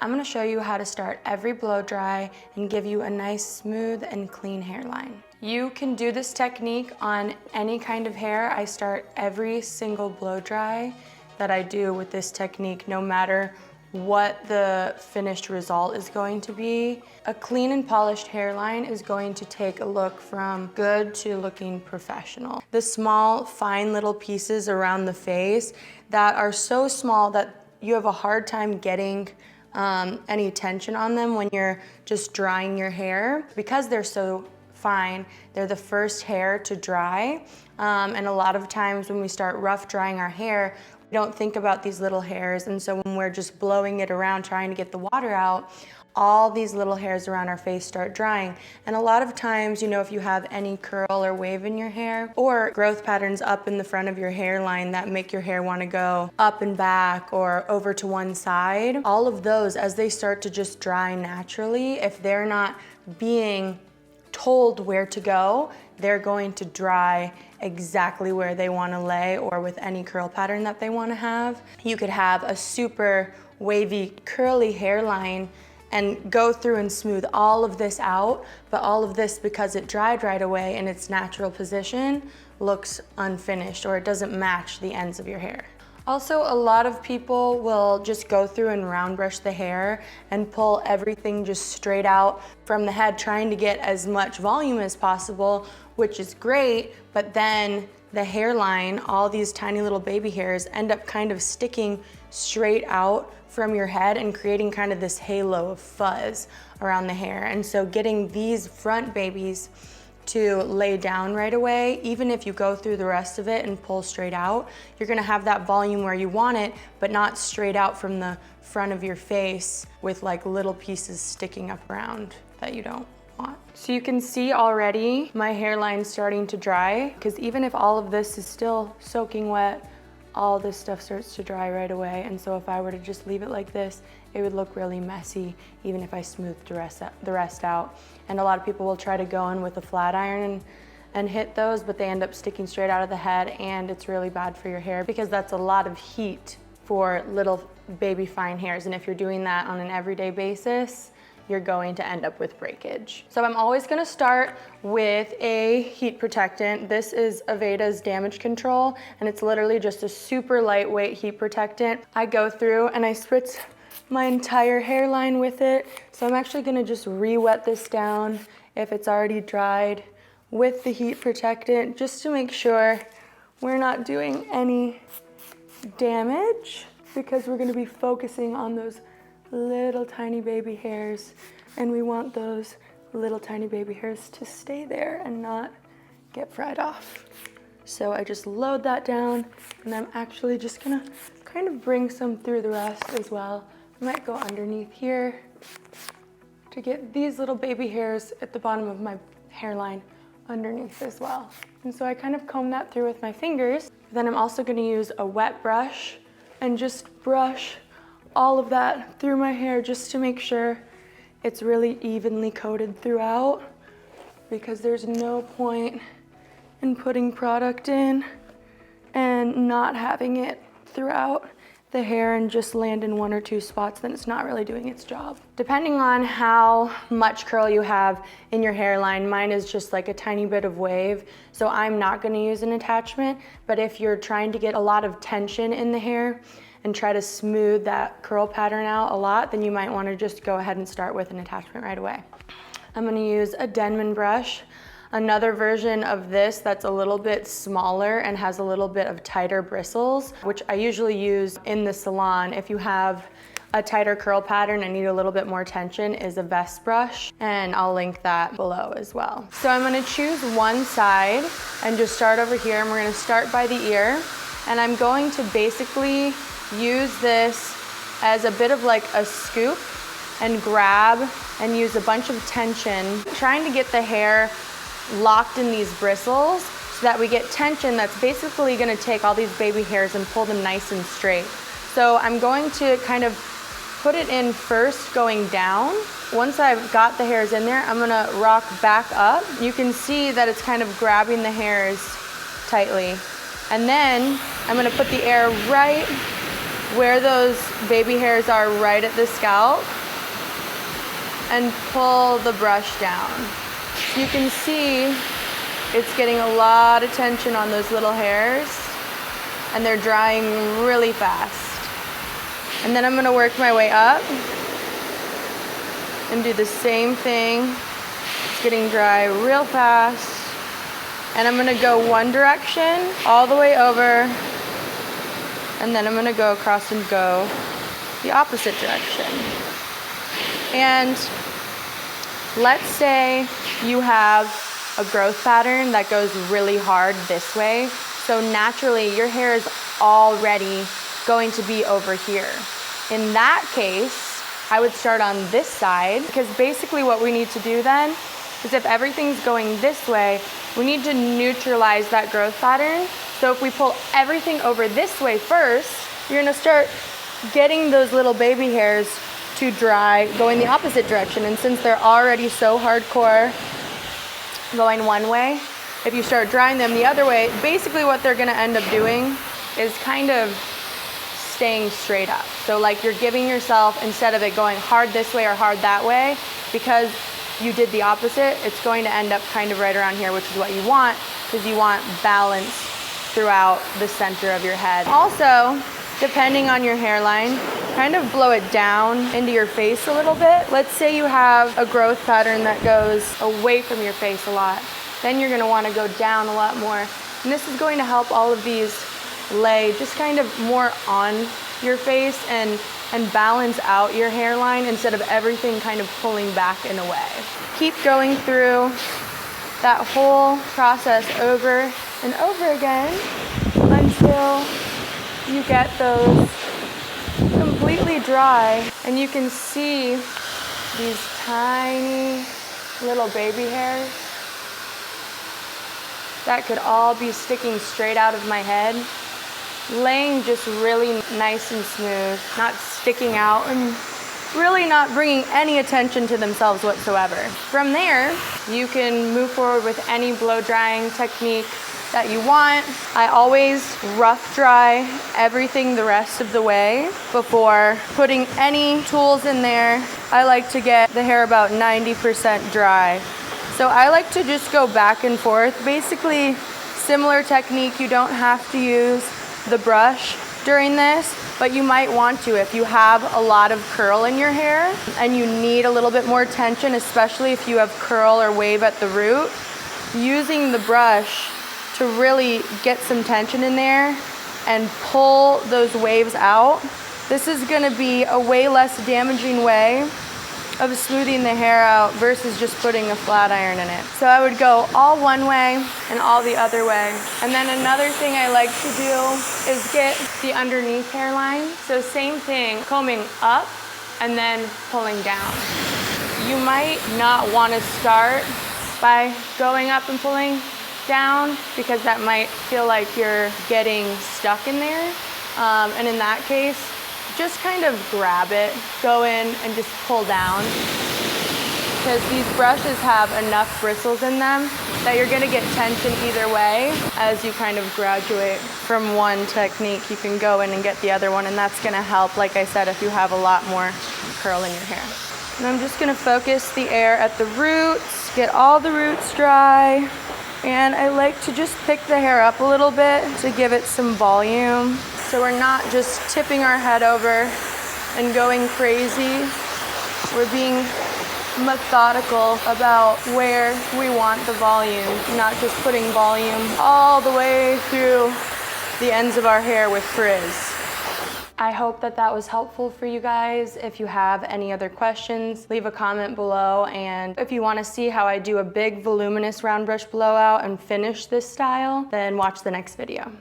I'm gonna show you how to start every blow dry and give you a nice smooth and clean hairline. You can do this technique on any kind of hair. I start every single blow dry that I do with this technique, no matter what the finished result is going to be. A clean and polished hairline is going to take a look from good to looking professional. The small, fine little pieces around the face that are so small that you have a hard time getting any tension on them when you're just drying your hair. Because they're so fine, they're the first hair to dry. And a lot of times when we start rough drying our hair, we don't think about these little hairs. And so when we're just blowing it around trying to get the water out, all these little hairs around our face start drying. And a lot of times, you know, if you have any curl or wave in your hair or growth patterns up in the front of your hairline that make your hair want to go up and back or over to one side, all of those, as they start to just dry naturally, if they're not being told where to go, they're going to dry exactly where they want to lay or with any curl pattern that they want to have. You could have a super wavy, curly hairline and go through and smooth all of this out, but all of this, because it dried right away in its natural position, looks unfinished or it doesn't match the ends of your hair. Also, a lot of people will just go through and round brush the hair and pull everything just straight out from the head, trying to get as much volume as possible, which is great, but then the hairline, all these tiny little baby hairs, end up kind of sticking straight out from your head and creating kind of this halo of fuzz around the hair. And so getting these front babies to lay down right away, even if you go through the rest of it and pull straight out, you're gonna have that volume where you want it, but not straight out from the front of your face with like little pieces sticking up around that you don't want. So you can see already my hairline starting to dry, because even if all of this is still soaking wet, all this stuff starts to dry right away. And so if I were to just leave it like this, it would look really messy, even if I smoothed the rest out. And a lot of people will try to go in with a flat iron and hit those, but they end up sticking straight out of the head, and it's really bad for your hair because that's a lot of heat for little baby fine hairs. And if you're doing that on an everyday basis, you're going to end up with breakage. So I'm always gonna start with a heat protectant. This is Aveda's Damage Control, and it's literally just a super lightweight heat protectant. I go through and I spritz my entire hairline with it. So I'm actually gonna just re-wet this down if it's already dried with the heat protectant, just to make sure we're not doing any damage, because we're gonna be focusing on those little tiny baby hairs, and we want those little tiny baby hairs to stay there and not get fried off. So I just load that down, and I'm actually just gonna kind of bring some through the rest as well. I might go underneath here to get these little baby hairs at the bottom of my hairline underneath as well. And so I kind of comb that through with my fingers. Then I'm also gonna use a wet brush and just brush all of that through my hair, just to make sure it's really evenly coated throughout, because there's no point in putting product in and not having it throughout the hair and just land in one or two spots, then it's not really doing its job. Depending on how much curl you have in your hairline, mine is just like a tiny bit of wave, so I'm not gonna use an attachment. But if you're trying to get a lot of tension in the hair and try to smooth that curl pattern out a lot, then you might want to just go ahead and start with an attachment right away. I'm going to use a Denman brush, another version of this that's a little bit smaller and has a little bit of tighter bristles, which I usually use in the salon. If you have a tighter curl pattern and need a little bit more tension, is a vest brush, and I'll link that below as well. So I'm going to choose one side and just start over here, and we're going to start by the ear, and I'm going to basically use this as a bit of like a scoop and grab and use a bunch of tension, trying to get the hair locked in these bristles so that we get tension that's basically gonna take all these baby hairs and pull them nice and straight. So I'm going to kind of put it in first going down. Once I've got the hairs in there, I'm gonna rock back up. You can see that it's kind of grabbing the hairs tightly. And then I'm gonna put the air right where those baby hairs are right at the scalp and pull the brush down. You can see it's getting a lot of tension on those little hairs and they're drying really fast. And then I'm gonna work my way up and do the same thing. It's getting dry real fast. And I'm gonna go one direction all the way over, and then I'm gonna go across and go the opposite direction. And let's say you have a growth pattern that goes really hard this way. So naturally your hair is already going to be over here. In that case, I would start on this side, because basically what we need to do then is if everything's going this way, we need to neutralize that growth pattern. So if we pull everything over this way first, you're gonna start getting those little baby hairs to dry going the opposite direction. And since they're already so hardcore going one way, if you start drying them the other way, basically what they're gonna end up doing is kind of staying straight up. So like you're giving yourself, instead of it going hard this way or hard that way, because you did the opposite, it's going to end up kind of right around here, which is what you want, because you want balance throughout the center of your head. Also, depending on your hairline, kind of blow it down into your face a little bit. Let's say you have a growth pattern that goes away from your face a lot. Then you're gonna wanna go down a lot more. And this is going to help all of these lay just kind of more on your face and balance out your hairline instead of everything kind of pulling back and away. Keep going through that whole process over and over again until you get those completely dry, and you can see these tiny little baby hairs that could all be sticking straight out of my head, laying just really nice and smooth, not sticking out and really not bringing any attention to themselves whatsoever. From there, you can move forward with any blow drying technique that you want. I always rough dry everything the rest of the way before putting any tools in there. I like to get the hair about 90% dry. So I like to just go back and forth. Basically, similar technique. You don't have to use the brush during this, but you might want to if you have a lot of curl in your hair and you need a little bit more tension, especially if you have curl or wave at the root. Using the brush to really get some tension in there and pull those waves out. This is gonna be a way less damaging way of smoothing the hair out versus just putting a flat iron in it. So I would go all one way and all the other way. And then another thing I like to do is get the underneath hairline. So same thing, combing up and then pulling down. You might not want to start by going up and pulling down because that might feel like you're getting stuck in there. And in that case, just kind of grab it, go in and just pull down, because these brushes have enough bristles in them that you're gonna get tension either way. As you kind of graduate from one technique, you can go in and get the other one, and that's gonna help, like I said, if you have a lot more curl in your hair. And I'm just gonna focus the air at the roots, get all the roots dry, and I like to just pick the hair up a little bit to give it some volume. So we're not just tipping our head over and going crazy. We're being methodical about where we want the volume, not just putting volume all the way through the ends of our hair with frizz. I hope that that was helpful for you guys. If you have any other questions, leave a comment below. And if you want to see how I do a big voluminous round brush blowout and finish this style, then watch the next video.